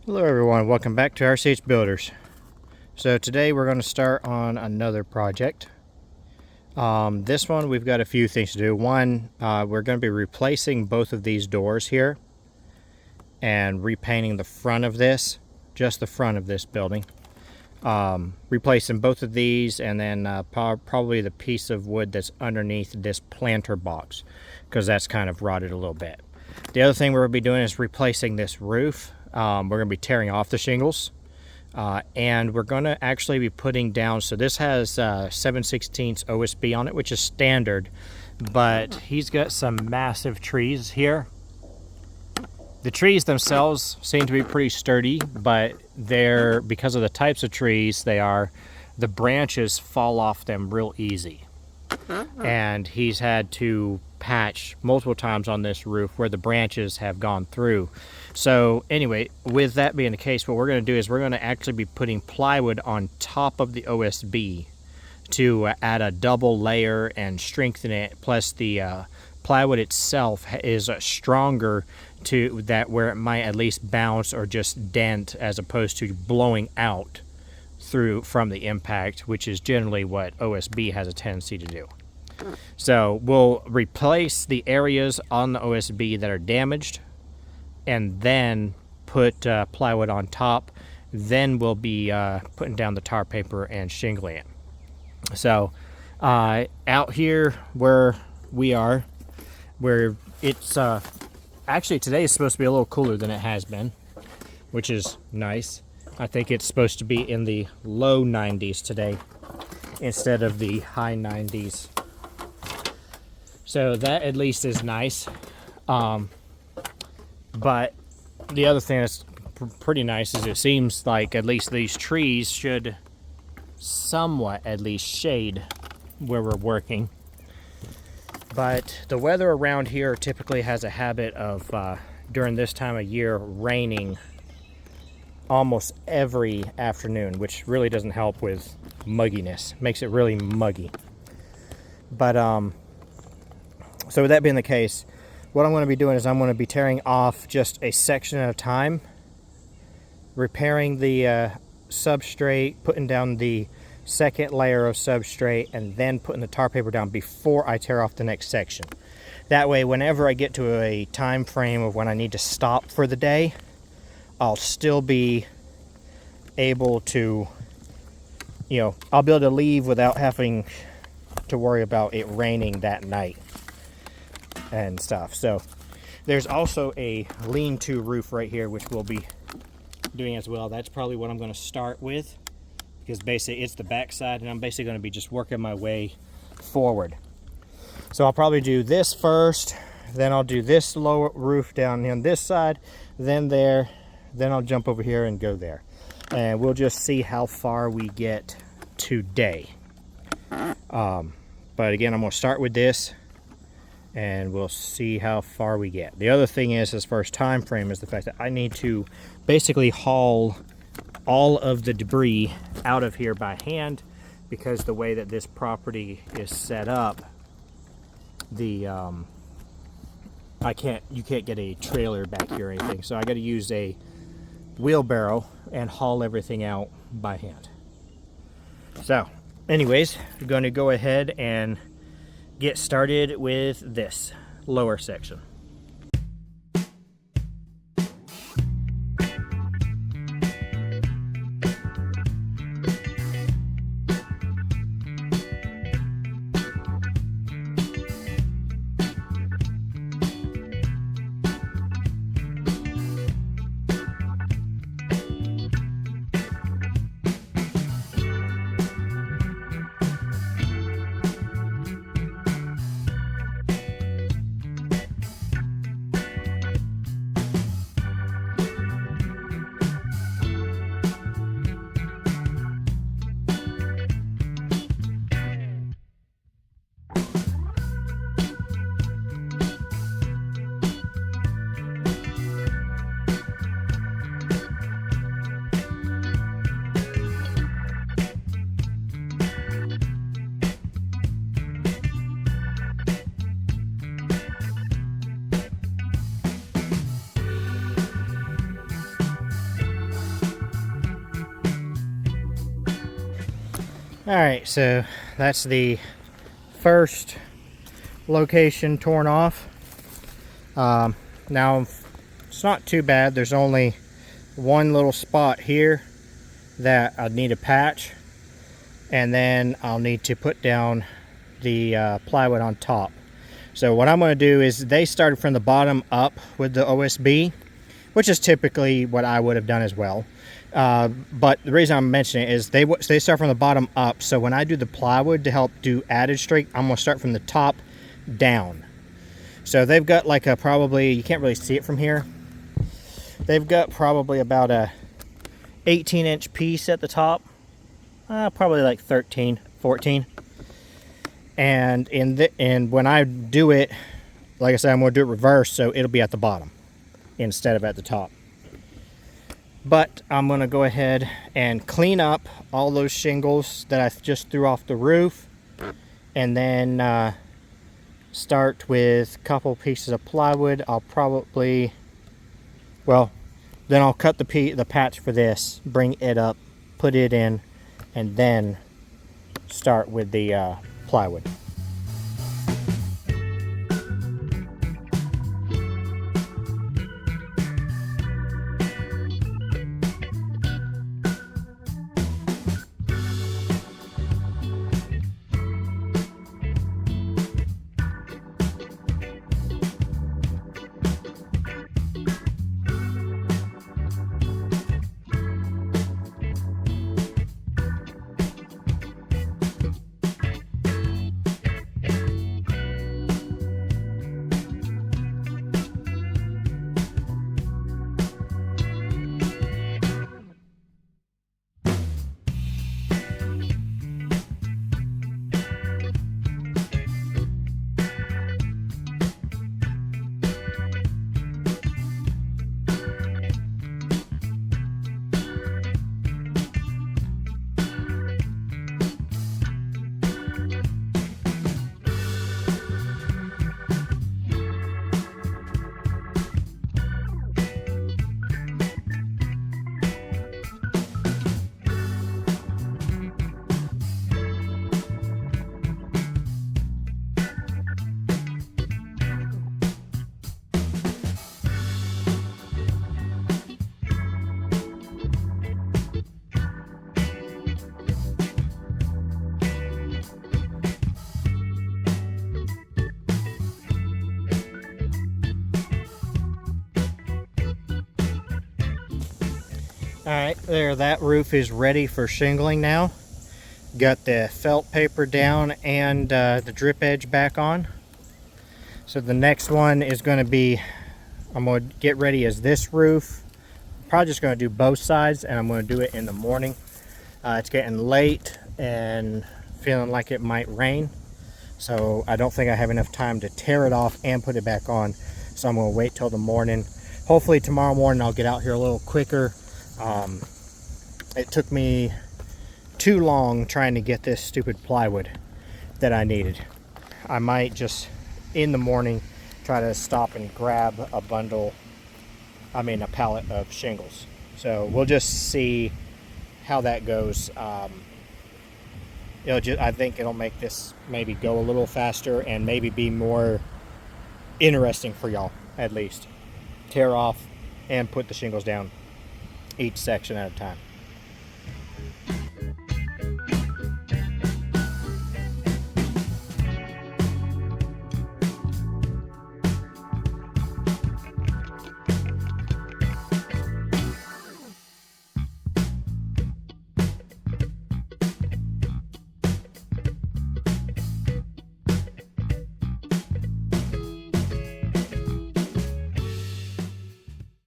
Hello everyone, welcome back to RCH Builders. So today we're going to start on another project. This one we've got a few things to do. One, we're going to be replacing both of these doors here and repainting the front of this, just the front of this building. Replacing both of these and then probably the piece of wood that's underneath this planter box because that's kind of rotted a little bit. The other thing we're going to be doing is replacing this roof. We're going to be tearing off the shingles and we're going to actually be putting down, so this has 7/16 OSB on it, which is standard, but he's got some massive trees here. The trees themselves seem to be pretty sturdy, but they're, because of the types of trees they are, the branches fall off them real easy. And he's had to patch multiple times on this roof where the branches have gone through. So anyway, with that being the case, what we're going to do is we're going to actually be putting plywood on top of the OSB to add a double layer and strengthen it. Plus the plywood itself is stronger to that, where it might at least bounce or just dent as opposed to blowing out through from the impact, which is generally what OSB has a tendency to do. So we'll replace the areas on the OSB that are damaged and then put plywood on top. Then we'll be putting down the tar paper and shingling it. So out here where we are, where it's actually today is supposed to be a little cooler than it has been, which is nice. I think it's supposed to be in the low 90s today instead of the high 90s. So that at least is nice. But the other thing that's pretty nice is it seems like at least these trees should somewhat at least shade where we're working. But the weather around here typically has a habit of, during this time of year, raining almost every afternoon, which really doesn't help with mugginess. Makes it really muggy. But so with that being the case, what I'm going to be doing is I'm going to be tearing off just a section at a time, repairing the substrate, putting down the second layer of substrate, and then putting the tar paper down before I tear off the next section. That way, whenever I get to a time frame of when I need to stop for the day, I'll still be able to, I'll be able to leave without having to worry about it raining that night and stuff. So there's also a lean-to roof right here, which we'll be doing as well. That's probably what I'm going to start with, because basically it's the back side and I'm basically going to be just working my way forward. So I'll probably do this first, then I'll do this lower roof down on this side, then there, then I'll jump over here and go there. And we'll just see how far we get today. But again, I'm going to start with this and we'll see how far we get. The other thing is, as far as time frame, is the fact that I need to basically haul all of the debris out of here by hand, because the way that this property is set up, the you can't get a trailer back here or anything, so I got to use a wheelbarrow and haul everything out by hand. So anyways, we're going to go ahead and get started with this lower section. Alright, so that's the first location torn off. Now it's not too bad. There's only one little spot here that I need a patch, and then I'll need to put down the plywood on top. So what I'm going to do is, they started from the bottom up with the OSB, which is typically what I would have done as well. But the reason I'm mentioning it is they start from the bottom up. So when I do the plywood to help do added strength, I'm going to start from the top down. So they've got like a, probably, you can't really see it from here, they've got probably about a 18-inch piece at the top, probably like 13, 14. And when I do it, like I said, I'm going to do it reverse, so it'll be at the bottom instead of at the top. But I'm going to go ahead and clean up all those shingles that I just threw off the roof, and then start with a couple pieces of plywood. I'll probably, well, then I'll cut the patch for this, bring it up, put it in, and then start with the plywood. Alright, there, that roof is ready for shingling now. Got the felt paper down and the drip edge back on. So the next one is going to be, I'm going to get ready as this roof. Probably just going to do both sides, and I'm going to do it in the morning. It's getting late and feeling like it might rain, so I don't think I have enough time to tear it off and put it back on. So I'm going to wait till the morning. Hopefully tomorrow morning I'll get out here a little quicker. It took me too long trying to get this stupid plywood that I needed. I might just in the morning try to stop and grab a pallet of shingles. So we'll just see how that goes. I think it'll make this maybe go a little faster and maybe be more interesting for y'all, at least. Tear off and put the shingles down each section at a time.